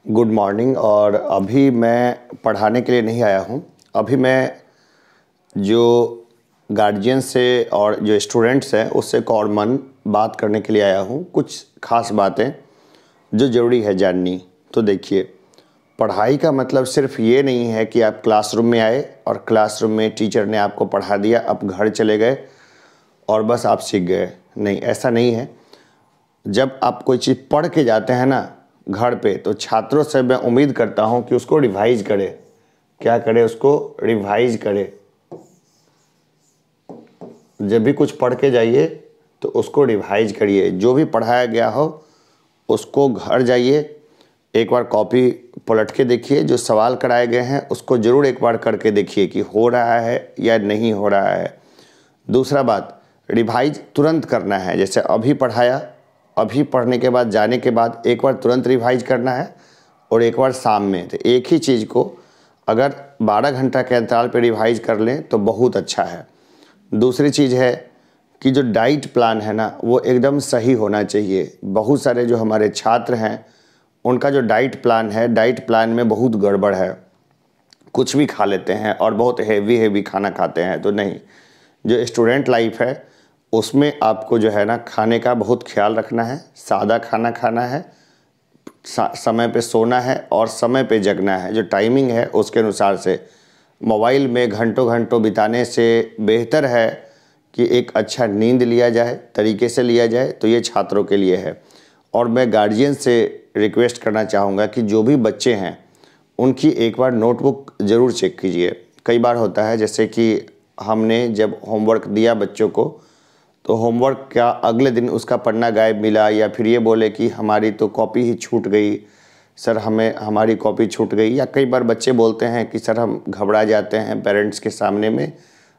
Good morning. और अभी मैं पढ़ाने के लिए नहीं आया हूँ। अभी मैं जो गार्जियन से और जो स्टूडेंट्स हैं उससे कॉमन बात करने के लिए आया हूँ। कुछ खास बातें जो ज़रूरी है जाननी। तो देखिए, पढ़ाई का मतलब सिर्फ ये नहीं है कि आप क्लासरूम में आए और क्लासरूम में टीचर ने आपको पढ़ा दिया, अब घर चले गए और बस आप सीख गए। नहीं, ऐसा नहीं है। जब आप कोई चीज़ पढ़ के जाते हैं ना घर पे, तो छात्रों से मैं उम्मीद करता हूँ कि उसको रिवाइज करे। क्या करे? उसको रिवाइज करे। जब भी कुछ पढ़ के जाइए तो उसको रिवाइज करिए। जो भी पढ़ाया गया हो उसको घर जाइए, एक बार कॉपी पलट के देखिए। जो सवाल कराए गए हैं उसको ज़रूर एक बार करके देखिए कि हो रहा है या नहीं हो रहा है। दूसरा बात, रिवाइज तुरंत करना है। जैसे अभी पढ़ाया, अभी पढ़ने के बाद जाने के बाद एक बार तुरंत रिवाइज करना है और एक बार शाम में। तो एक ही चीज़ को अगर 12 घंटा के अंतराल पर रिवाइज कर लें तो बहुत अच्छा है। दूसरी चीज़ है कि जो डाइट प्लान है ना, वो एकदम सही होना चाहिए। बहुत सारे जो हमारे छात्र हैं उनका जो डाइट प्लान है, डाइट प्लान में बहुत गड़बड़ है। कुछ भी खा लेते हैं और बहुत हेवी खाना खाते हैं। तो नहीं, जो स्टूडेंट लाइफ है उसमें आपको जो है ना खाने का बहुत ख्याल रखना है। सादा खाना खाना है, समय पे सोना है और समय पे जगना है। जो टाइमिंग है उसके अनुसार से मोबाइल में घंटों घंटों बिताने से बेहतर है कि एक अच्छा नींद लिया जाए, तरीके से लिया जाए। तो ये छात्रों के लिए है। और मैं गार्जियन से रिक्वेस्ट करना चाहूँगा कि जो भी बच्चे हैं उनकी एक बार नोटबुक ज़रूर चेक कीजिए। कई बार होता है जैसे कि हमने जब होमवर्क दिया बच्चों को, तो होमवर्क का अगले दिन उसका पन्ना गायब मिला, या फिर ये बोले कि हमारी तो कॉपी ही छूट गई, सर हमें हमारी कॉपी छूट गई। या कई बार बच्चे बोलते हैं कि सर हम घबरा जाते हैं, पेरेंट्स के सामने में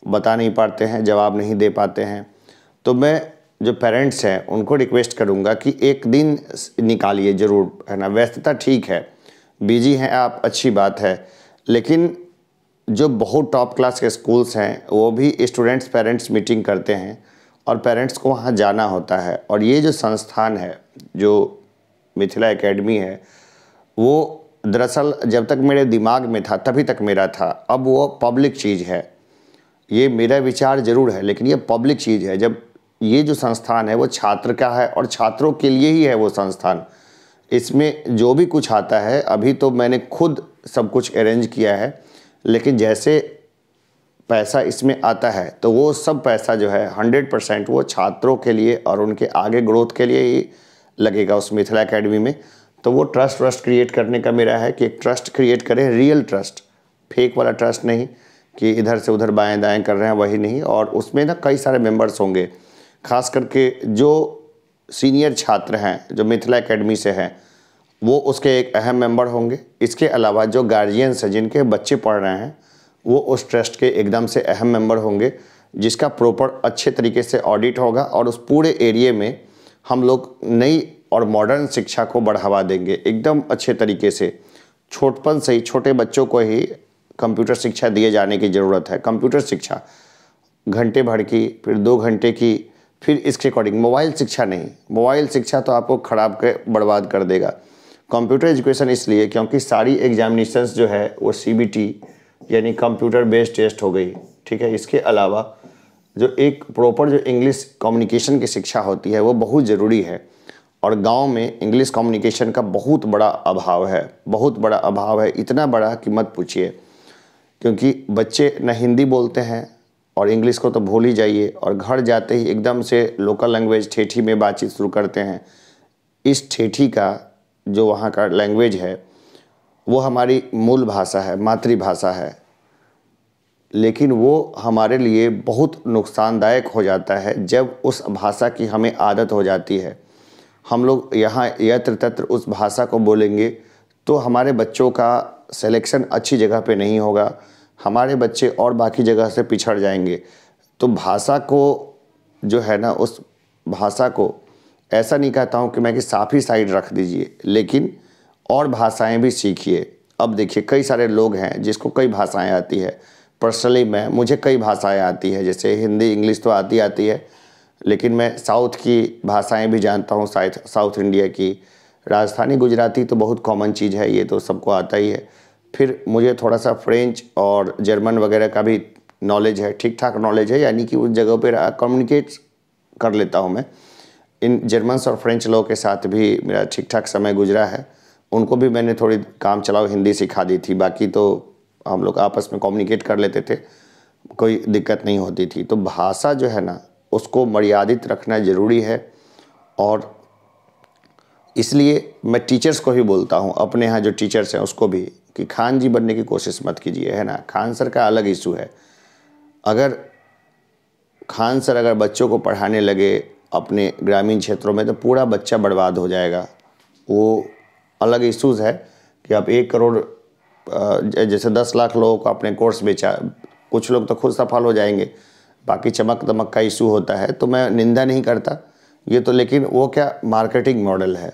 बता नहीं पाते हैं, जवाब नहीं दे पाते हैं। तो मैं जो पेरेंट्स हैं उनको रिक्वेस्ट करूँगा कि एक दिन निकालिए ज़रूर, है ना। व्यस्तता ठीक है, बिजी हैं आप, अच्छी बात है, लेकिन जो बहुत टॉप क्लास के स्कूल्स हैं वो भी स्टूडेंट्स पेरेंट्स मीटिंग करते हैं और पेरेंट्स को वहाँ जाना होता है। और ये जो संस्थान है, जो मिथिला एकेडमी है, वो दरअसल जब तक मेरे दिमाग में था तभी तक मेरा था। अब वो पब्लिक चीज़ है। ये मेरा विचार ज़रूर है लेकिन ये पब्लिक चीज़ है। जब ये जो संस्थान है वो छात्र का है और छात्रों के लिए ही है वो संस्थान। इसमें जो भी कुछ आता है, अभी तो मैंने खुद सब कुछ अरेंज किया है, लेकिन जैसे पैसा इसमें आता है तो वो सब पैसा जो है 100% वो छात्रों के लिए और उनके आगे ग्रोथ के लिए ही लगेगा उस मिथिला एकेडमी में। तो वो ट्रस्ट क्रिएट करने का मेरा है कि एक ट्रस्ट क्रिएट करें, रियल ट्रस्ट, फेक वाला ट्रस्ट नहीं कि इधर से उधर बाएं दाएं कर रहे हैं, वही नहीं। और उसमें ना कई सारे मेंबर्स होंगे, खास करके जो सीनियर छात्र हैं जो मिथिला एकेडमी से हैं वो उसके एक अहम मेंबर होंगे। इसके अलावा जो गार्जियंस हैं जिनके बच्चे पढ़ रहे हैं वो उस ट्रस्ट के एकदम से अहम मेंबर होंगे, जिसका प्रॉपर अच्छे तरीके से ऑडिट होगा और उस पूरे एरिया में हम लोग नई और मॉडर्न शिक्षा को बढ़ावा देंगे एकदम अच्छे तरीके से। छोटपन से ही छोटे बच्चों को ही कंप्यूटर शिक्षा दिए जाने की ज़रूरत है। कंप्यूटर शिक्षा घंटे भर की, फिर 2 घंटे की, फिर इसके अकॉर्डिंग मोबाइल शिक्षा नहीं। मोबाइल शिक्षा तो आपको ख़राब कर बर्बाद कर देगा। कंप्यूटर एजुकेशन इसलिए क्योंकि सारी एग्जामिनेशंस जो है वो CBT यानी कंप्यूटर बेस्ड टेस्ट हो गई, ठीक है। इसके अलावा जो एक प्रॉपर जो इंग्लिश कम्युनिकेशन की शिक्षा होती है वो बहुत ज़रूरी है। और गांव में इंग्लिश कम्युनिकेशन का बहुत बड़ा अभाव है, बहुत बड़ा अभाव है, इतना बड़ा कि मत पूछिए। क्योंकि बच्चे न हिंदी बोलते हैं और इंग्लिश को तो भूल ही जाइए, और घर जाते ही एकदम से लोकल लैंग्वेज ठेठी में बातचीत शुरू करते हैं। इस ठेठी का जो वहाँ का लैंग्वेज है वो हमारी मूल भाषा है, मातृभाषा है, लेकिन वो हमारे लिए बहुत नुकसानदायक हो जाता है जब उस भाषा की हमें आदत हो जाती है। हम लोग यहाँ यत्र तत्र उस भाषा को बोलेंगे तो हमारे बच्चों का सिलेक्शन अच्छी जगह पे नहीं होगा, हमारे बच्चे और बाकी जगह से पिछड़ जाएंगे। तो भाषा को जो है ना, उस भाषा को ऐसा नहीं कहता हूँ कि मैं कि साफ ही साइड रख दीजिए, लेकिन और भाषाएं भी सीखिए। अब देखिए कई सारे लोग हैं जिसको कई भाषाएं आती है। पर्सनली मुझे कई भाषाएं आती है, जैसे हिंदी इंग्लिश तो आती है, लेकिन मैं साउथ की भाषाएं भी जानता हूँ, साउथ इंडिया की, राजस्थानी गुजराती तो बहुत कॉमन चीज़ है, ये तो सबको आता ही है। फिर मुझे थोड़ा सा फ्रेंच और जर्मन वगैरह का भी नॉलेज है, ठीक ठाक नॉलेज है, यानी कि उस जगह पर कम्युनिकेट कर लेता हूँ मैं। इन जर्मन्स और फ्रेंच लोगों के साथ भी मेरा ठीक ठाक समय गुजरा है। उनको भी मैंने थोड़ी काम चलाओ हिंदी सिखा दी थी, बाकी तो हम लोग आपस में कम्युनिकेट कर लेते थे, कोई दिक्कत नहीं होती थी। तो भाषा जो है ना, उसको मर्यादित रखना ज़रूरी है। और इसलिए मैं टीचर्स को भी बोलता हूँ, अपने यहाँ जो टीचर्स हैं उसको भी, कि खान जी बनने की कोशिश मत कीजिए, है ना। खान सर का अलग इशू है। अगर खान सर अगर बच्चों को पढ़ाने लगे अपने ग्रामीण क्षेत्रों में, तो पूरा बच्चा बर्बाद हो जाएगा। वो अलग इश्यूज़ है कि आप 1 करोड़ जैसे 10 लाख लोगों को अपने कोर्स बेचा, कुछ लोग तो खुद सफल हो जाएंगे, बाकी चमक दमक का इशू होता है। तो मैं निंदा नहीं करता ये तो, लेकिन वो क्या मार्केटिंग मॉडल है,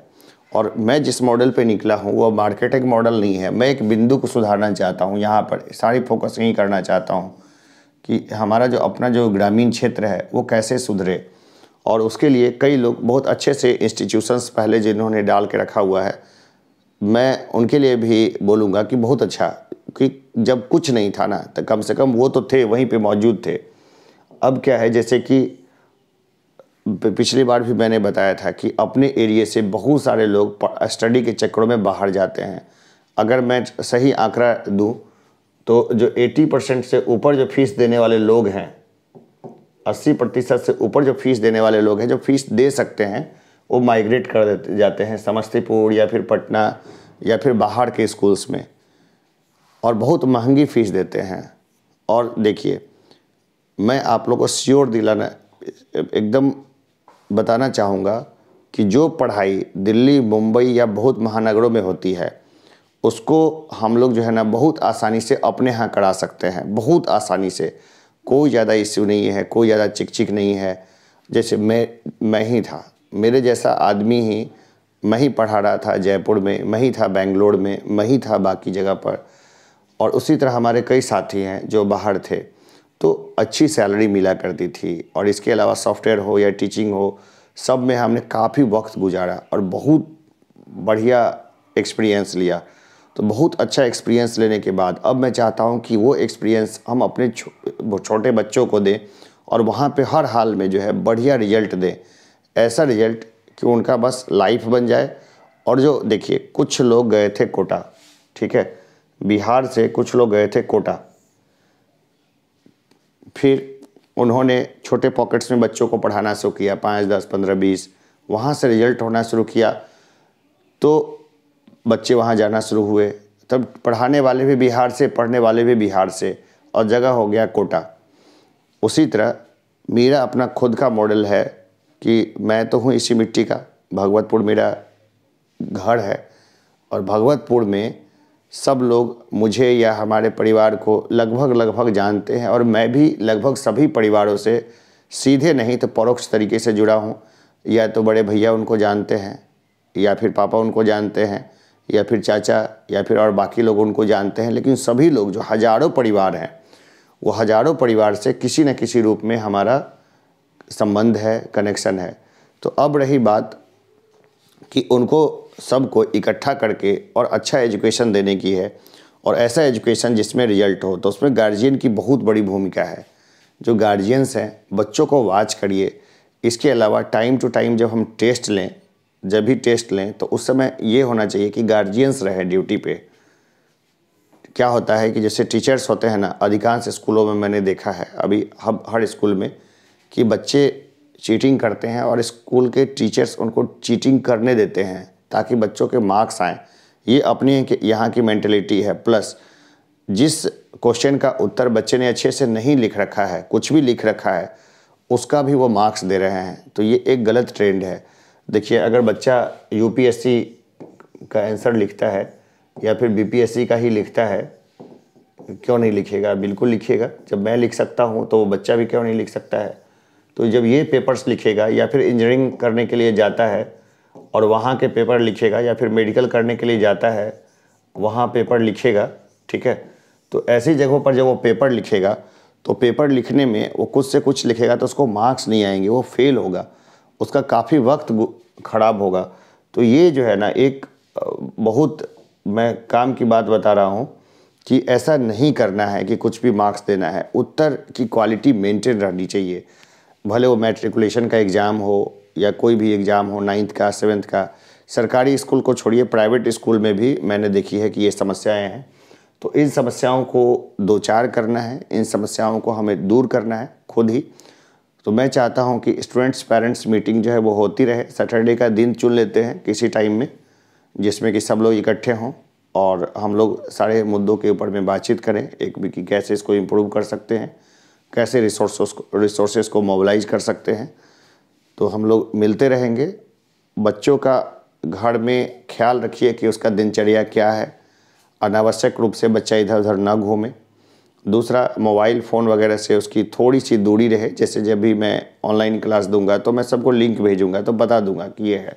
और मैं जिस मॉडल पे निकला हूँ वो मार्केटिंग मॉडल नहीं है। मैं एक बिंदु को सुधारना चाहता हूँ, यहाँ पर सारी फोकस यही करना चाहता हूँ कि हमारा जो अपना जो ग्रामीण क्षेत्र है वो कैसे सुधरे। और उसके लिए कई लोग बहुत अच्छे से इंस्टीट्यूशंस पहले जिन्होंने डाल के रखा हुआ है, मैं उनके लिए भी बोलूँगा कि बहुत अच्छा, कि जब कुछ नहीं था ना, तो कम से कम वो तो थे, वहीं पे मौजूद थे। अब क्या है, जैसे कि पिछली बार भी मैंने बताया था कि अपने एरिया से बहुत सारे लोग स्टडी के चक्करों में बाहर जाते हैं। अगर मैं सही आंकड़ा दूं तो जो 80% से ऊपर जो फीस देने वाले लोग हैं, 80% से ऊपर जो फीस देने वाले लोग हैं, जो फीस दे सकते हैं, वो माइग्रेट कर जाते हैं समस्तीपुर या फिर पटना या फिर बाहर के स्कूल्स में, और बहुत महंगी फ़ीस देते हैं। और देखिए, मैं आप लोगों को श्योर दिलाना एकदम बताना चाहूँगा कि जो पढ़ाई दिल्ली, मुंबई या बहुत महानगरों में होती है, उसको हम लोग जो है ना बहुत आसानी से अपने यहाँ करा सकते हैं, बहुत आसानी से। कोई ज़्यादा इश्यू नहीं है, कोई ज़्यादा चिक नहीं है। जैसे मैं ही था, मेरे जैसा आदमी ही मैं ही पढ़ा रहा था जयपुर में, मैं ही था बेंगलोर में, मैं ही था बाकी जगह पर, और उसी तरह हमारे कई साथी हैं जो बाहर थे। तो अच्छी सैलरी मिला करती थी, और इसके अलावा सॉफ्टवेयर हो या टीचिंग हो, सब में हमने काफ़ी वक्त गुजारा और बहुत बढ़िया एक्सपीरियंस लिया। तो बहुत अच्छा एक्सपीरियंस लेने के बाद अब मैं चाहता हूँ कि वो एक्सपीरियंस हम अपने छोटे बच्चों को दें, और वहाँ पे हर हाल में जो है बढ़िया रिजल्ट दें। ऐसा रिजल्ट कि उनका बस लाइफ बन जाए। और जो देखिए, कुछ लोग गए थे कोटा, ठीक है, बिहार से कुछ लोग गए थे कोटा, फिर उन्होंने छोटे पॉकेट्स में बच्चों को पढ़ाना शुरू किया, 5, 10, 15, 20, वहाँ से रिजल्ट होना शुरू किया, तो बच्चे वहाँ जाना शुरू हुए। तब पढ़ाने वाले भी बिहार से, पढ़ने वाले भी बिहार से, और जगह हो गया कोटा। उसी तरह मेरा अपना खुद का मॉडल है कि मैं तो हूँ इसी मिट्टी का, भगवतपुर मेरा घर है, और भगवतपुर में सब लोग मुझे या हमारे परिवार को लगभग जानते हैं, और मैं भी लगभग सभी परिवारों से सीधे नहीं तो परोक्ष तरीके से जुड़ा हूँ। या तो बड़े भैया उनको जानते हैं, या फिर पापा उनको जानते हैं, या फिर चाचा, या फिर और बाकी लोग उनको जानते हैं। लेकिन सभी लोग जो हज़ारों परिवार हैं, वो हज़ारों परिवार से किसी न किसी रूप में हमारा संबंध है, कनेक्शन है। तो अब रही बात कि उनको सबको इकट्ठा करके और अच्छा एजुकेशन देने की है, और ऐसा एजुकेशन जिसमें रिजल्ट हो। तो उसमें गार्जियन की बहुत बड़ी भूमिका है। जो गार्जियंस हैं, बच्चों को वॉच करिए। इसके अलावा टाइम टू टाइम जब हम टेस्ट लें, जब भी टेस्ट लें, तो उस समय ये होना चाहिए कि गार्जियंस रहे ड्यूटी पे। क्या होता है कि जैसे टीचर्स होते हैं ना, अधिकांश स्कूलों में मैंने देखा है अभी हर स्कूल में, कि बच्चे चीटिंग करते हैं, और स्कूल के टीचर्स उनको चीटिंग करने देते हैं ताकि बच्चों के मार्क्स आएँ। ये अपने यहाँ की मेंटलिटी है। प्लस जिस क्वेश्चन का उत्तर बच्चे ने अच्छे से नहीं लिख रखा है, कुछ भी लिख रखा है, उसका भी वो मार्क्स दे रहे हैं। तो ये एक गलत ट्रेंड है। देखिए, अगर बच्चा यूपीएससी का आंसर लिखता है या फिर बीपीएससी का ही लिखता है, क्यों नहीं लिखेगा? बिल्कुल लिखेगा। जब मैं लिख सकता हूँ तो वो बच्चा भी क्यों नहीं लिख सकता है? तो जब ये पेपर्स लिखेगा, या फिर इंजीनियरिंग करने के लिए जाता है और वहाँ के पेपर लिखेगा, या फिर मेडिकल करने के लिए जाता है, वहाँ पेपर लिखेगा, ठीक है। तो ऐसी जगहों पर जब वो पेपर लिखेगा, तो पेपर लिखने में वो कुछ से कुछ लिखेगा तो उसको मार्क्स नहीं आएंगे, वो फेल होगा, उसका काफ़ी वक्त ख़राब होगा। तो तो ये जो है ना एक बहुत मैं काम की बात बता रहा हूँ कि ऐसा नहीं करना है कि कुछ भी मार्क्स देना है। उत्तर की क्वालिटी मेंटेन रहनी चाहिए, भले वो मैट्रिकुलेशन का एग्ज़ाम हो या कोई भी एग्ज़ाम हो, 9th का 7th का। सरकारी स्कूल को छोड़िए, प्राइवेट स्कूल में भी मैंने देखी है कि ये समस्याएं हैं। तो इन समस्याओं को दो चार करना है, इन समस्याओं को हमें दूर करना है खुद ही। तो मैं चाहता हूं कि स्टूडेंट्स पेरेंट्स मीटिंग जो है वो होती रहे। सैटरडे का दिन चुन लेते हैं किसी टाइम में, जिसमें कि सब लोग इकट्ठे हों और हम लोग सारे मुद्दों के ऊपर में बातचीत करें एक भी कि कैसे इसको इम्प्रूव कर सकते हैं, कैसे रिसोर्सेस को मोबिलाइज कर सकते हैं। तो हम लोग मिलते रहेंगे। बच्चों का घर में ख्याल रखिए कि उसका दिनचर्या क्या है, अनावश्यक रूप से बच्चा इधर उधर ना घूमे। दूसरा, मोबाइल फ़ोन वगैरह से उसकी थोड़ी सी दूरी रहे। जैसे जब भी मैं ऑनलाइन क्लास दूंगा तो मैं सबको लिंक भेजूंगा तो बता दूंगा कि ये है,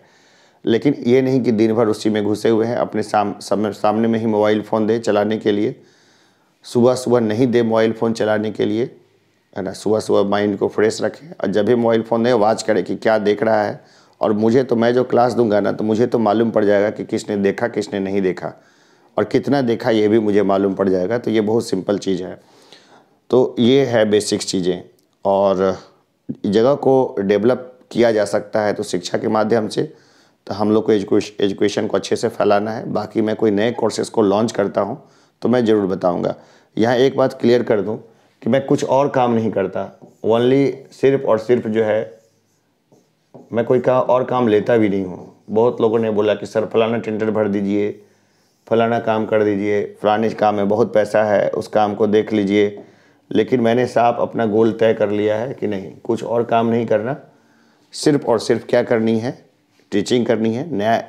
लेकिन ये नहीं कि दिन भर उसी में घुसे हुए हैं। अपने सामने में ही मोबाइल फ़ोन दे चलाने के लिए, सुबह सुबह नहीं दे मोबाइल फ़ोन चलाने के लिए, है ना। सुबह सुबह माइंड को फ्रेश रखें और जब भी मोबाइल फ़ोन दे वॉच करें कि क्या देख रहा है। और मैं जो क्लास दूंगा ना तो मुझे तो मालूम पड़ जाएगा कि किसने देखा किसने नहीं देखा, और कितना देखा ये भी मुझे मालूम पड़ जाएगा। तो ये बहुत सिंपल चीज़ है। तो ये है बेसिक्स चीज़ें, और जगह को डेवलप किया जा सकता है तो शिक्षा के माध्यम से। तो हम लोग को एजुकेशन को अच्छे से फैलाना है। बाकी मैं कोई नए कोर्सेज को लॉन्च करता हूँ तो मैं ज़रूर बताऊँगा। यहाँ एक बात क्लियर कर दूँ कि मैं कुछ और काम नहीं करता, ओनली सिर्फ और सिर्फ जो है मैं कोई और काम लेता भी नहीं हूँ। बहुत लोगों ने बोला कि सर फलाना टेंडर भर दीजिए, फलाना काम कर दीजिए, फलाने काम में बहुत पैसा है, उस काम को देख लीजिए। लेकिन मैंने साफ अपना गोल तय कर लिया है कि नहीं, कुछ और काम नहीं करना। सिर्फ और सिर्फ क्या करनी है, टीचिंग करनी है। नया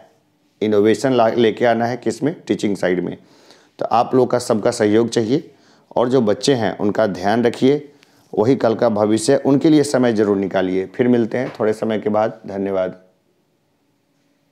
इनोवेशन लेके आना है, किसमें, टीचिंग साइड में। तो आप लोग का सबका सहयोग चाहिए, और जो बच्चे हैं उनका ध्यान रखिए, वही कल का भविष्य, उनके लिए समय ज़रूर निकालिए। फिर मिलते हैं थोड़े समय के बाद। धन्यवाद।